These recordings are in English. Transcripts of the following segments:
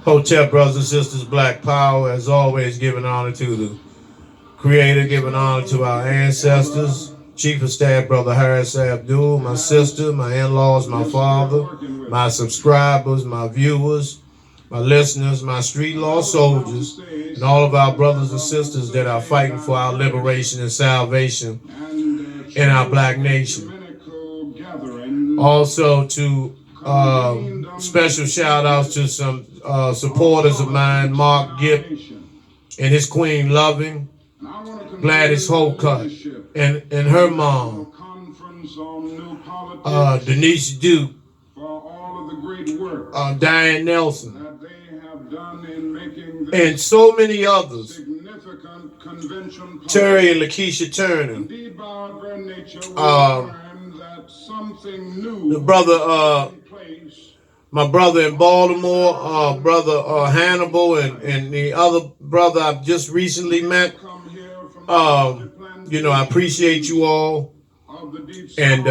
Hotel brothers and sisters, Black Power, as always, giving honor to the Creator, giving honor to our ancestors. Chief of Staff, Brother Harris Abdul, my sister, my in-laws, my father, my subscribers, my viewers, my listeners, my street law soldiers, and all of our brothers and sisters that are fighting for our liberation and salvation in our black nation. Also to special shout outs to some supporters of mine, Mark Gipp and his queen Loving, Gladys Holcutt and her mom, Denise Duke, Diane Nelson, and so many others. Terry and Lakeisha Turner, the brother, my brother in Baltimore, brother Hannibal, and the other brother I've just recently met. You know, I appreciate you all. And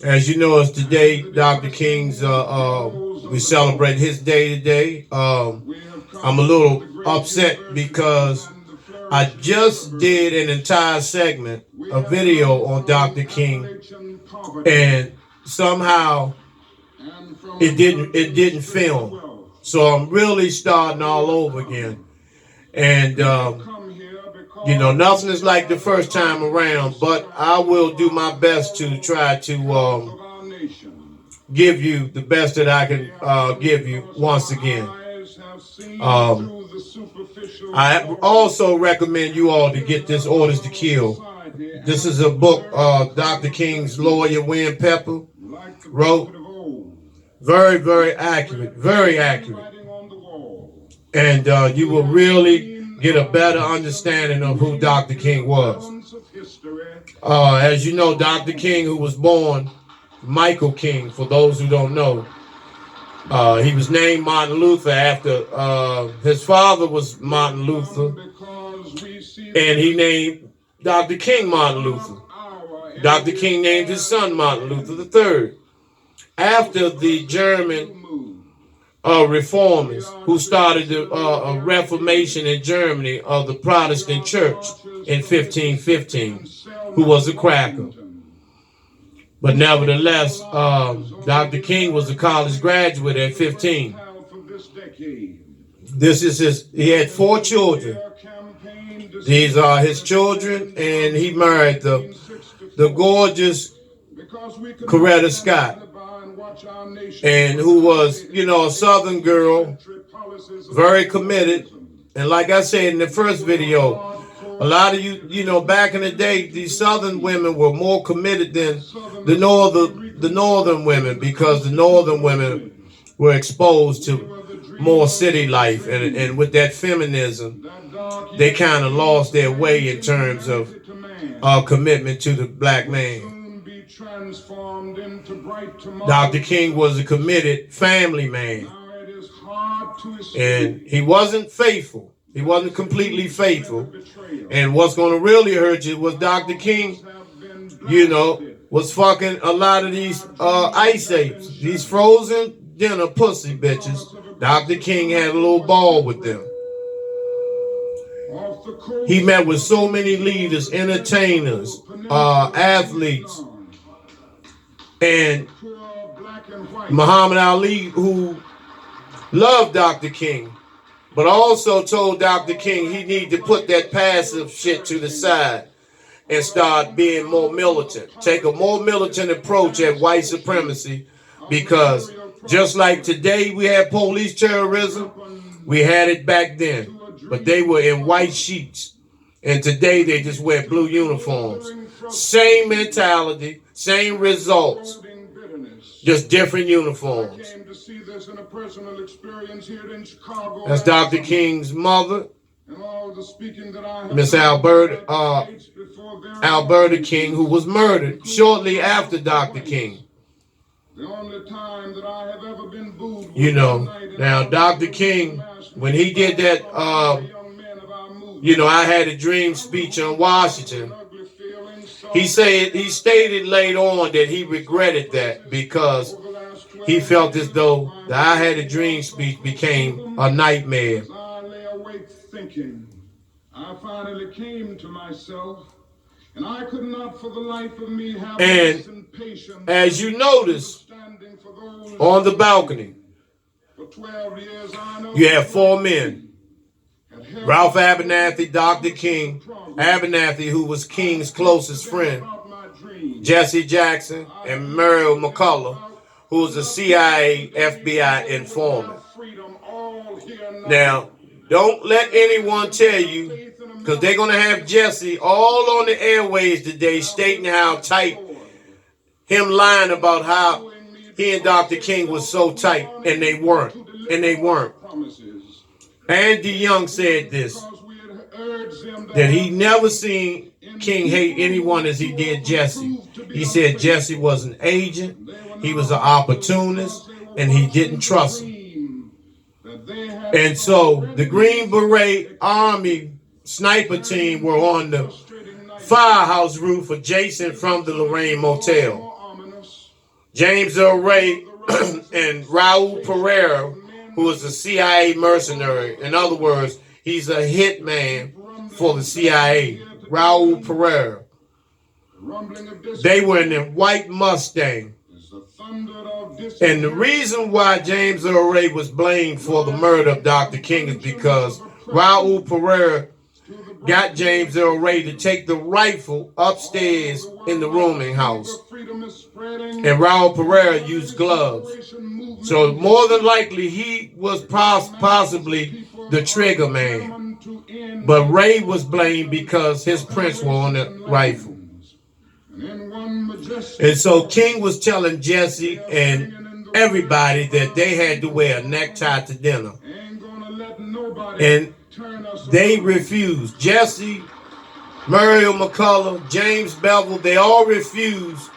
as you know, it's today, Dr. King's, we celebrate his day today. I'm a little upset because I just did an entire segment, a video on Dr. King, and somehow it didn't film. So I'm really starting all over again. And you know, nothing is like the first time around, but I will do my best to try to give you the best that I can give you once again. I also recommend you all to get this Orders to Kill. This is a book Dr. King's lawyer, Win Pepper, wrote. Very, very accurate, very accurate. And you will really get a better understanding of who Dr. King was. As you know, Dr. King, who was born Michael King, for those who don't know, he was named Martin Luther after his father was Martin Luther, and he named Dr. King Martin Luther. Dr. King named his son Martin Luther III after the German reformers who started a reformation in Germany of the Protestant church in 1515, who was a cracker. But nevertheless, Dr. King was a college graduate at 15. This is he had 4 children. These are his children, and he married the gorgeous Coretta Scott, and who was, you know, a Southern girl, very committed. And like I said in the first video, a lot of you know, back in the day, these Southern women were more committed than the Northern women, because the Northern women were exposed to more city life, and with that feminism, they kind of lost their way in terms of commitment to the black man. Dr. King was a committed family man, and he wasn't faithful. He wasn't completely faithful. And what's going to really hurt you was Dr. King, you know, was fucking a lot of these ice apes, these frozen dinner pussy bitches. Dr. King had a little ball with them. He met with so many leaders, entertainers, athletes, and Muhammad Ali, who loved Dr. King, but also told Dr. King he needed to put that passive shit to the side and start being more militant. Take a more militant approach at white supremacy, because just like today we have police terrorism, we had it back then, but they were in white sheets, and today they just wear blue uniforms. Same mentality, same results, just different uniforms. That's Dr. King's mother, Miss Alberta King, who was murdered shortly after Dr. King. You know, now Dr. King, when he did that, you know, I had a dream speech on Washington. He stated later on that he regretted that, because he felt as though the I had a dream speech became a nightmare. As I lay awake thinking, I finally came to myself, and I could not for the life of me have And patience. As you notice on the balcony, For 12 years, I know you have 4 men. Ralph Abernathy, Dr. King, Abernathy, who was King's closest friend, Jesse Jackson, and Muriel McCullough, who was a CIA, FBI informant. Now, don't let anyone tell you, because they're going to have Jesse all on the airways today stating how tight, him lying about how he and Dr. King was so tight, and they weren't. And they weren't. Andy Young said this, that he never seen King hate anyone as he did Jesse. He said Jesse was an agent, he was an opportunist, and he didn't trust him. And so the Green Beret Army sniper team were on the firehouse roof adjacent from the Lorraine Motel. James Earl Ray and Raul Pereira, who was a CIA mercenary. In other words, he's a hitman for the CIA. Raul Pereira. They were in a white Mustang. And the reason why James Earl Ray was blamed for the murder of Dr. King is because Raul Pereira got James Earl Ray to take the rifle upstairs in the rooming house. And Raul Pereira used gloves. So more than likely he was possibly the trigger man. But Ray was blamed because his prints were on the rifle. And so King was telling Jesse and everybody that they had to wear a necktie to dinner. And they refused. Jesse, Muriel McCullough, James Bevel, they all refused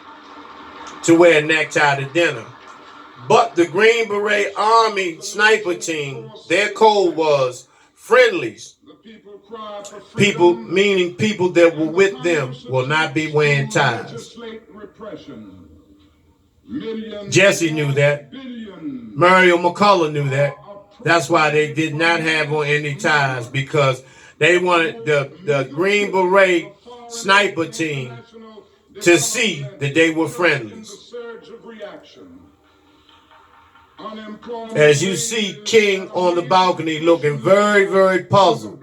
to wear a necktie to dinner. But the Green Beret Army sniper team, their code was friendlies. People, meaning people that were with them, will not be wearing ties. Jesse knew that. Muriel McCullough knew that. That's why they did not have on any ties, because they wanted the Green Beret sniper team to see that they were friendlies. As you see King on the balcony looking very, very puzzled,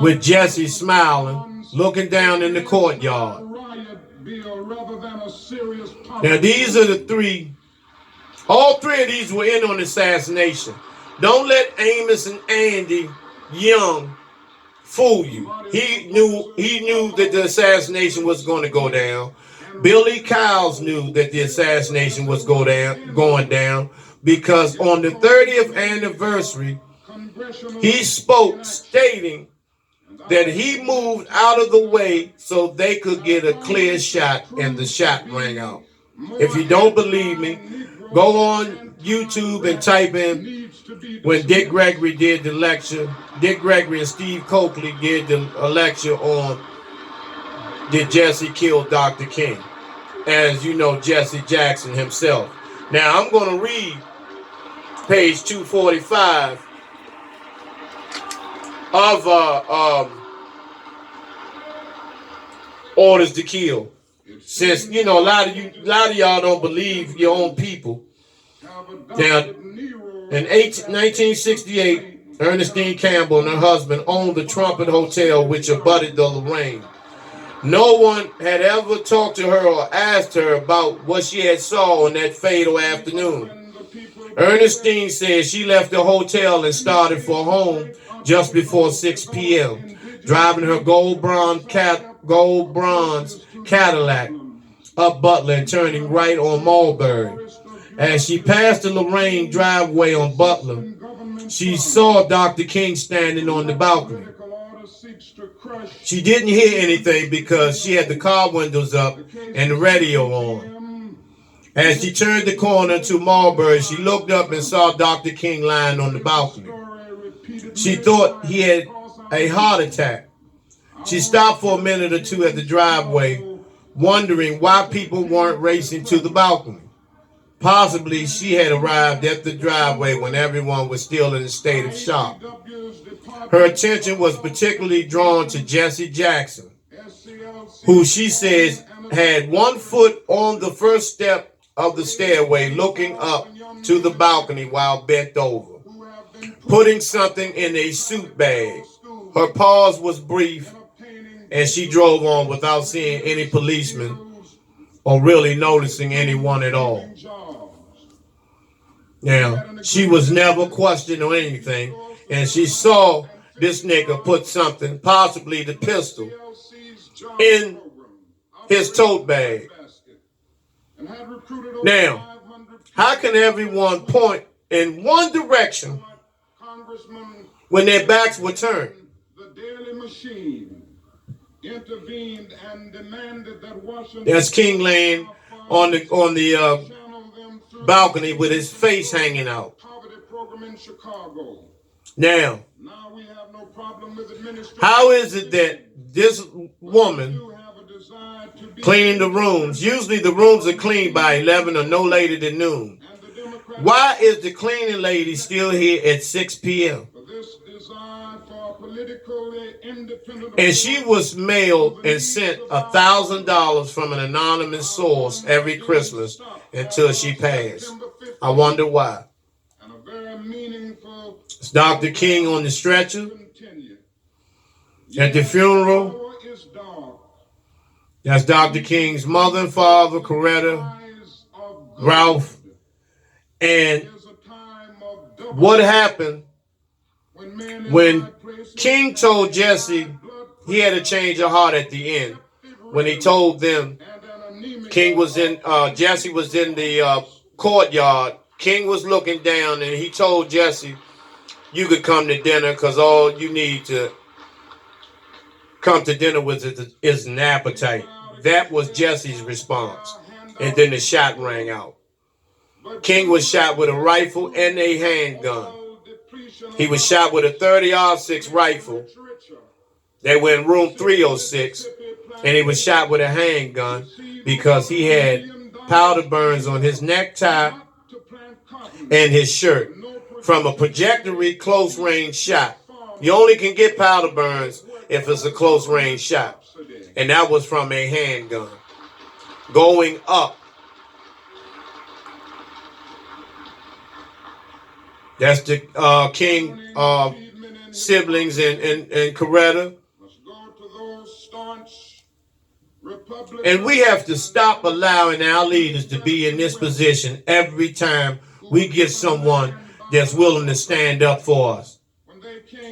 with Jesse smiling, looking down in the courtyard. Now these are the 3. All 3 of these were in on the assassination. Don't let Amos and Andy Young fool you. He knew that the assassination was going to go down. Billy Kyles knew that the assassination was going down because on the 30th anniversary, he spoke stating that he moved out of the way so they could get a clear shot, and the shot rang out. If you don't believe me, go on YouTube and type in when Dick Gregory did the lecture. Dick Gregory and Steve Coakley did the lecture on Did Jesse Kill Dr. King? As you know, Jesse Jackson himself. Now I'm going to read page 245 of Orders to Kill. Since a lot of y'all don't believe your own people. Now, in 1968, Ernestine Campbell and her husband owned the Trumpet Hotel, which abutted the Lorraine. No one had ever talked to her or asked her about what she had saw on that fatal afternoon. Ernestine said she left the hotel and started for home just before 6 p.m., driving her gold bronze Cadillac up Butler and turning right on Mulberry. As she passed the Lorraine driveway on Butler, she saw Dr. King standing on the balcony. She didn't hear anything because she had the car windows up and the radio on. As she turned the corner to Mulberry, she looked up and saw Dr. King lying on the balcony. She thought he had a heart attack. She stopped for a minute or two at the driveway, wondering why people weren't racing to the balcony. Possibly she had arrived at the driveway when everyone was still in a state of shock. Her attention was particularly drawn to Jesse Jackson, who she says had one foot on the first step of the stairway looking up to the balcony while bent over, putting something in a suit bag. Her pause was brief, and she drove on without seeing any policemen or really noticing anyone at all. Now, she was never questioned or anything, and she saw this nigga put something, possibly the pistol, in his tote bag. Now, how can everyone point in one direction when their backs were turned? That's King laying on the balcony with his face hanging out. Now, how is it that this woman cleaning the rooms, usually the rooms are cleaned by 11 or no later than noon, why is the cleaning lady still here at 6 p.m.? And she was mailed and sent $1,000 from an anonymous source every Christmas until she passed. I wonder why. It's Dr. King on the stretcher. At the funeral, that's Dr. King's mother and father, Coretta, Ralph. And what happened when King told Jesse he had a change of heart at the end, when he told them Jesse was in the courtyard. King was looking down and he told Jesse, you could come to dinner because all you need to come to dinner with is an appetite. That was Jesse's response. And then the shot rang out. King was shot with a rifle and a handgun. He was shot with a 30-06 rifle. They were in room 306, and he was shot with a handgun because he had powder burns on his necktie and his shirt from a trajectory close-range shot. You only can get powder burns if it's a close-range shot, and that was from a handgun going up. That's the King siblings and Coretta. And we have to stop allowing our leaders to be in this position every time we get someone that's willing to stand up for us.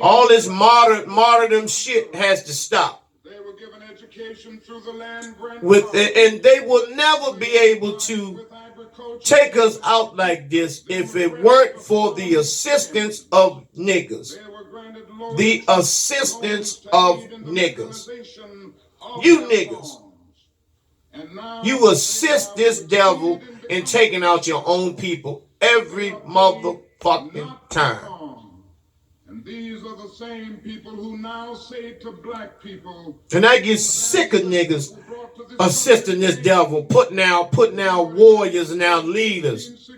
All this martyrdom shit has to stop. And they will never be able to take us out like this if it weren't for the assistance of niggas. The assistance of niggas. You niggas. You assist this devil in taking out your own people every motherfucking time. And these are the same people who now say to black people. And I get sick of niggas assisting this devil, putting our warriors and our leaders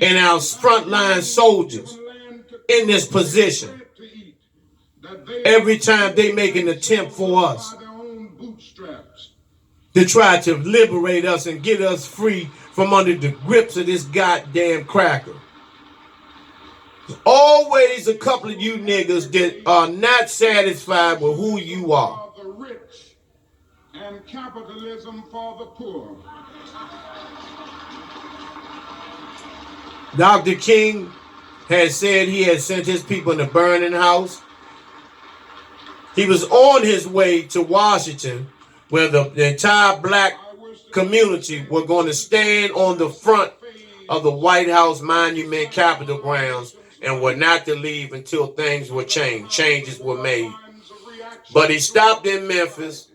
and our frontline soldiers in this position. Every time they make an attempt for us to try to liberate us and get us free from under the grips of this goddamn cracker. There's always a couple of you niggas that are not satisfied with who you are. The rich and capitalism for the poor. Dr. King had said he had sent his people in the burning house. He was on his way to Washington, where the entire black community were going to stand on the front of the White House Monument Capitol grounds and were not to leave until things were changed. Changes were made. But he stopped in Memphis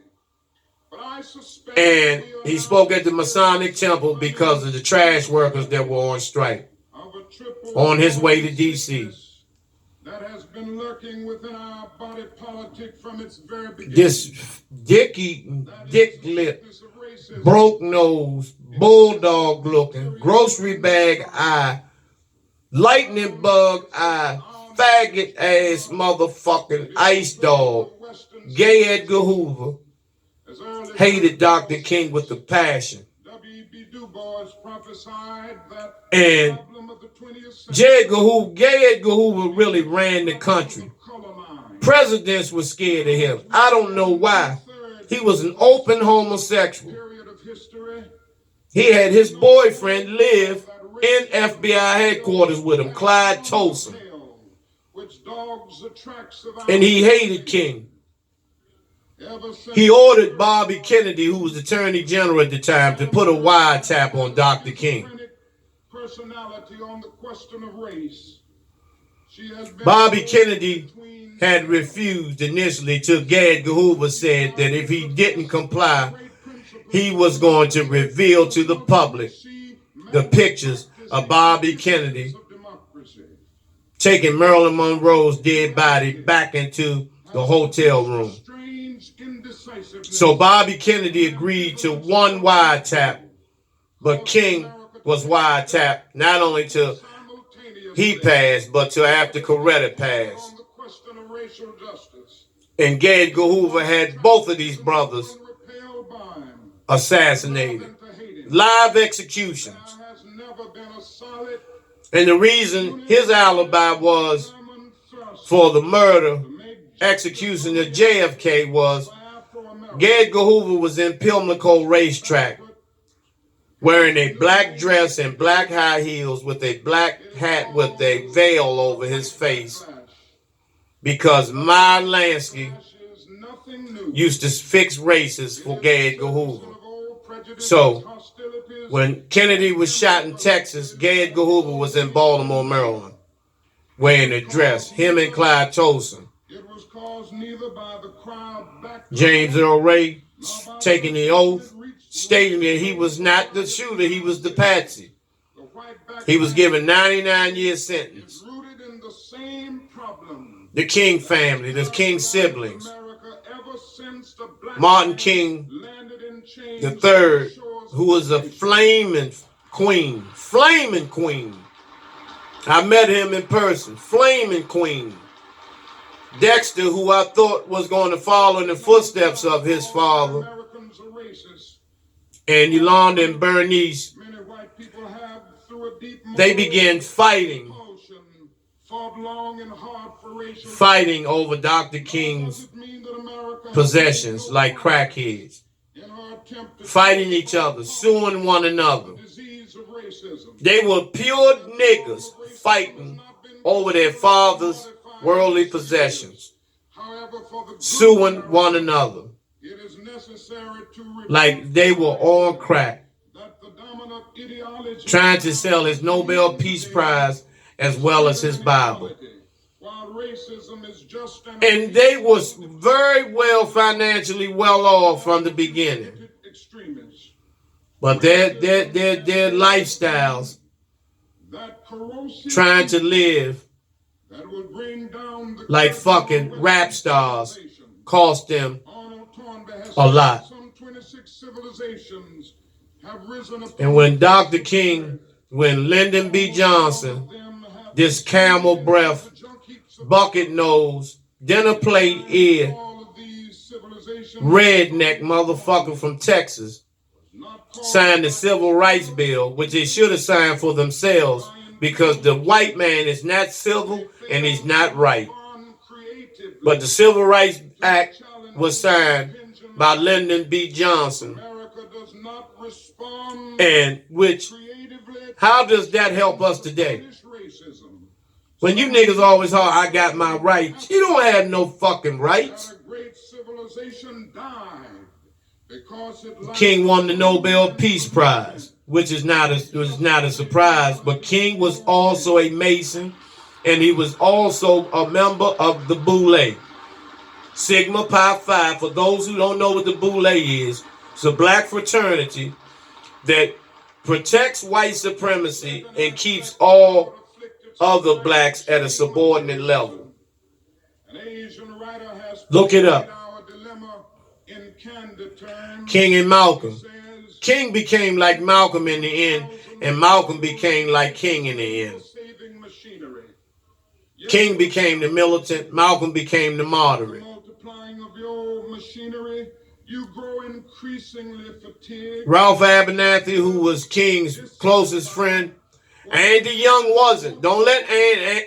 and he spoke at the Masonic Temple because of the trash workers that were on strike on his way to D.C. That has been lurking within our body politic from its very beginning. This dick broke nose, bulldog looking, grocery bag eye, lightning bug eye, faggot ass motherfucking ice dog, gay Edgar Hoover, hated Dr. King with a passion. And J. Edgar Hoover, gay Edgar Hoover really ran the country. Presidents were scared of him. I don't know why. He was an open homosexual. He had his boyfriend live in FBI headquarters with him, Clyde Tolson. And he hated King. He ordered Bobby Kennedy, who was Attorney General at the time, to put a wiretap on Dr. King. Bobby Kennedy had refused initially till J. Edgar Hoover said that if he didn't comply, he was going to reveal to the public the pictures of Bobby Kennedy taking Marilyn Monroe's dead body back into the hotel room. So Bobby Kennedy agreed to one wiretap, but King was wiretapped not only till he passed, but till after Coretta passed. And J. Edgar Hoover had both of these brothers assassinated. Live executions. And the reason his alibi was for the murder, execution of JFK was J. Edgar Hoover was in Pimlico Racetrack wearing a black dress and black high heels with a black hat with a veil over his face because Meyer Lansky used to fix races for J. Edgar Hoover. So when Kennedy was shot in Texas, J. Edgar Hoover was in Baltimore, Maryland, wearing a dress. Him and Clyde Tolson. James Earl Ray taking the oath, stating that he was not the shooter, he was the patsy. He was given 99-year sentence. The King family, the King siblings, Martin King III, who was a flaming queen. I met him in person, flaming queen. Dexter, who I thought was going to follow in the footsteps of his father, and Yolanda and Bernice, they began fighting over Dr. King's possessions like crackheads, fighting each other, suing one another. They were pure niggas fighting over their father's worldly possessions, suing one another like they were on crack, trying to sell his Nobel Peace Prize as well as his Bible. And they was very well financially well off from the beginning. But their lifestyles, trying to live like fucking rap stars, cost them a lot. And when Dr. King, when Lyndon B. Johnson, this camel breath, bucket nose, dinner plate ear, redneck motherfucker from Texas, signed the Civil Rights Bill, which they should have signed for themselves, because the white man is not civil and he's not right. But the Civil Rights Act was signed by Lyndon B. Johnson. And which, how does that help us today? When you niggas always holler, I got my rights. You don't have no fucking rights. King won the Nobel Peace Prize, which is not a surprise. But King was also a Mason, and he was also a member of the Boule. Sigma Pi Phi, for those who don't know what the Boule is, it's a black fraternity that protects white supremacy and keeps all other blacks at a subordinate level. Look it up. King and Malcolm. King became like Malcolm in the end, and Malcolm became like King in the end. King became the militant, Malcolm became the moderate. Multiplying of your machinery, you grow increasingly fatigued. Ralph Abernathy, who was King's closest friend, Andy Young wasn't. Don't let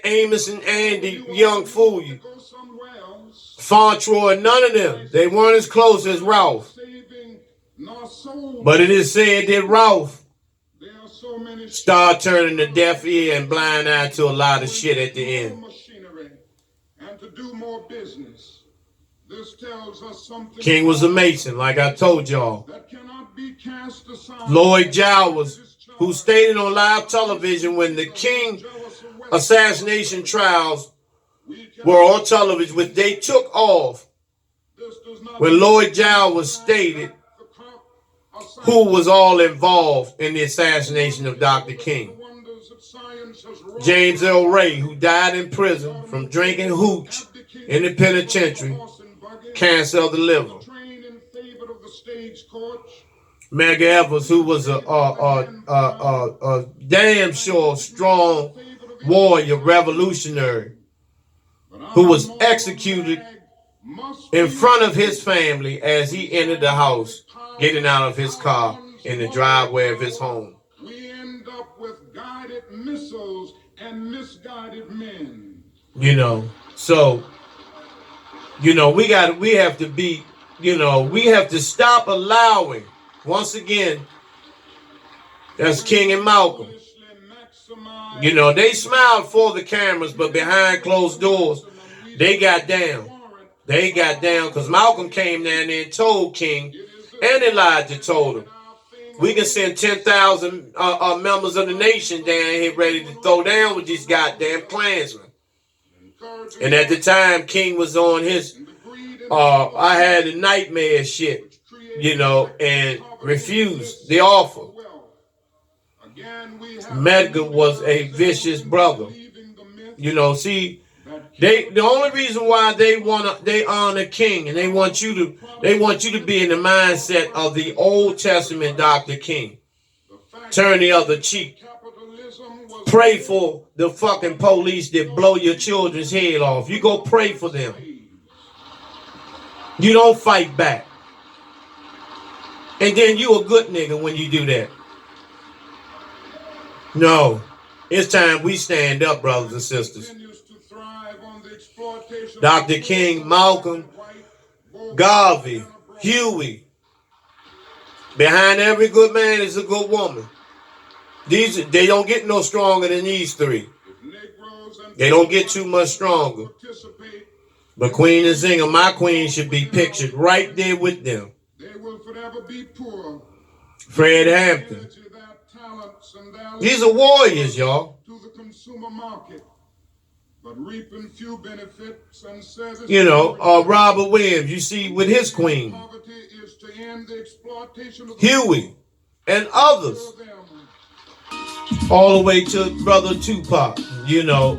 Amos and Andy Young fool you. Fauntroy, none of them. They weren't as close as Ralph. But it is said that Ralph started turning a deaf ear and blind eye to a lot of shit at the end. And to do more business. This tells us something. King was a Mason, like I told y'all. That cannot be cast aside. Lloyd Jowers, who stated on live television when the King assassination trials were on television, which they took off, when Lloyd Jowers stated who was all involved in the assassination of Dr. King. James L. Ray, who died in prison from drinking hooch in the penitentiary, cancer of the liver. Medgar Evers, who was a damn sure strong warrior, revolutionary, who was executed in front of his family as he entered the house, getting out of his car in the driveway of his home. We end up with guided missiles and misguided men. You know, so, you know, we have to be, you know, we have to stop allowing, once again, that's King and Malcolm. You know, they smiled for the cameras, but behind closed doors, they got down. They got down because Malcolm came down there and told King, and Elijah told him, we can send 10,000 members of the nation down here ready to throw down with these goddamn Klansmen. And at the time, King was on his, I had a nightmare shit, you know, and refused the offer. Medgar was a vicious brother. You know, see, the only reason why they honor King and they want you to be in the mindset of the Old Testament Dr. King. Turn the other cheek. Pray for the fucking police that blow your children's head off. You go pray for them. You don't fight back. And then you a good nigga when you do that. No. It's time we stand up, brothers and sisters. Dr. King, Malcolm, Garvey, Huey. Behind every good man is a good woman. They don't get no stronger than these three. They don't get too much stronger. But Queen Nzinga, my queen, should be pictured right there with them. They will forever be poor. Fred Hampton. These are warriors, y'all. To the consumer market, but reaping few benefits and services. You know, Robert Williams, you see, with his queen. Poverty is to end the exploitation of Huey and others. All the way to Brother Tupac, you know.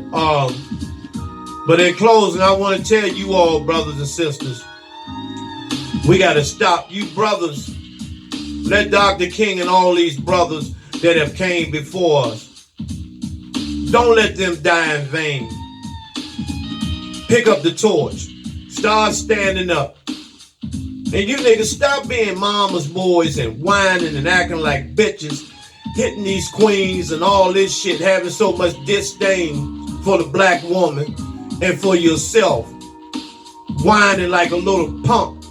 But in closing, I want to tell you all, brothers and sisters, we got to stop. You brothers, let Dr. King and all these brothers that have came before us, don't let them die in vain. Pick up the torch. Start standing up. And you niggas stop being mama's boys and whining and acting like bitches, hitting these queens and all this shit, having so much disdain for the black woman and for yourself, whining like a little punk.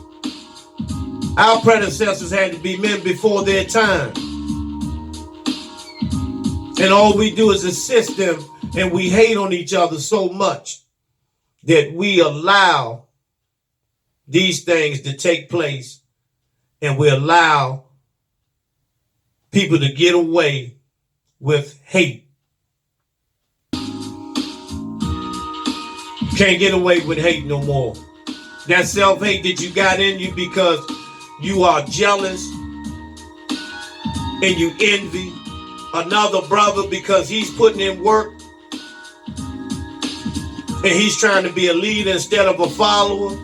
Our predecessors had to be men before their time. And all we do is assist them, and we hate on each other so much that we allow these things to take place, and we allow people to get away with hate. You can't get away with hate no more. That self-hate that you got in you because you are jealous and you envy another brother because he's putting in work and he's trying to be a leader instead of a follower.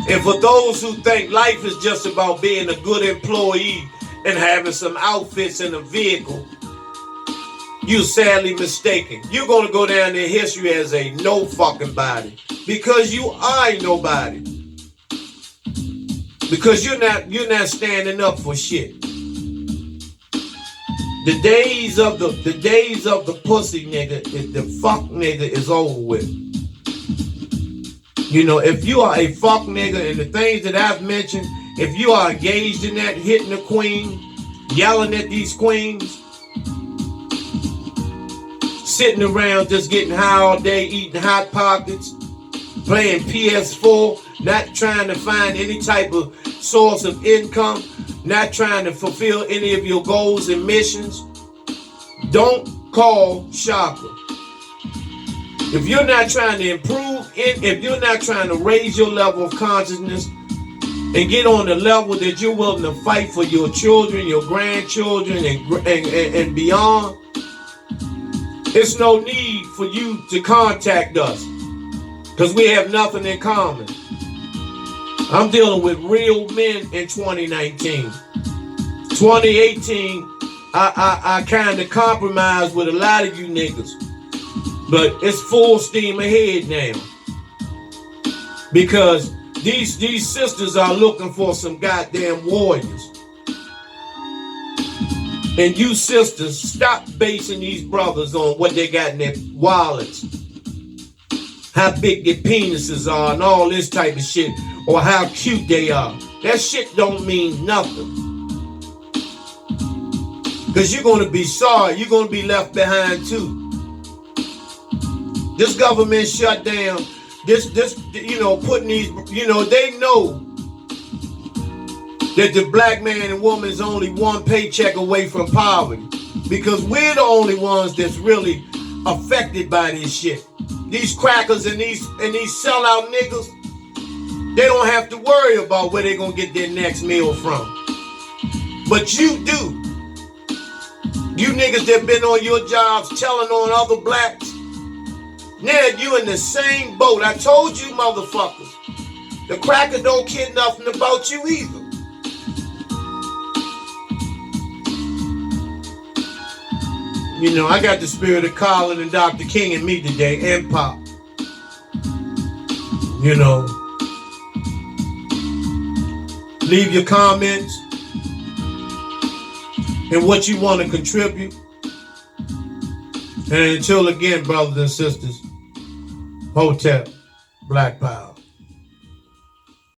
And for those who think life is just about being a good employee and having some outfits in a vehicle, you're sadly mistaken. You're going to go down in history as a no fucking body, because you are a nobody. Because you're not standing up for shit. The days of the pussy nigga, the fuck nigga is over with. You know, if you are a fuck nigga and the things that I've mentioned, if you are engaged in that, hitting the queen, yelling at these queens, sitting around just getting high all day, eating Hot Pockets, playing PS4, not trying to find any type of source of income, not trying to fulfill any of your goals and missions, don't call Shaka. If you're not trying to improve, if you're not trying to raise your level of consciousness and get on the level that you're willing to fight for your children, your grandchildren, and beyond, it's no need for you to contact us, because we have nothing in common. I'm dealing with real men in 2019. 2018, I kind of compromised with a lot of you niggas. But it's full steam ahead now. Because these sisters are looking for some goddamn warriors. And you sisters, stop basing these brothers on what they got in their wallets. How big their penises are and all this type of shit. Or how cute they are. That shit don't mean nothing. Because you're going to be sorry. You're going to be left behind too. This government shut down. Putting these, they know that the black man and woman is only one paycheck away from poverty, because we're the only ones that's really affected by this shit. These crackers and these sellout niggas, they don't have to worry about where they're gonna get their next meal from. But you do. You niggas that been on your jobs telling on other blacks, now you in the same boat. I told you motherfuckers, the cracker don't care nothing about you either. You know, I got the spirit of Colin and Dr. King in me today, and Pop. You know, leave your comments and what you want to contribute. And until again, brothers and sisters, Hotep, Black Power.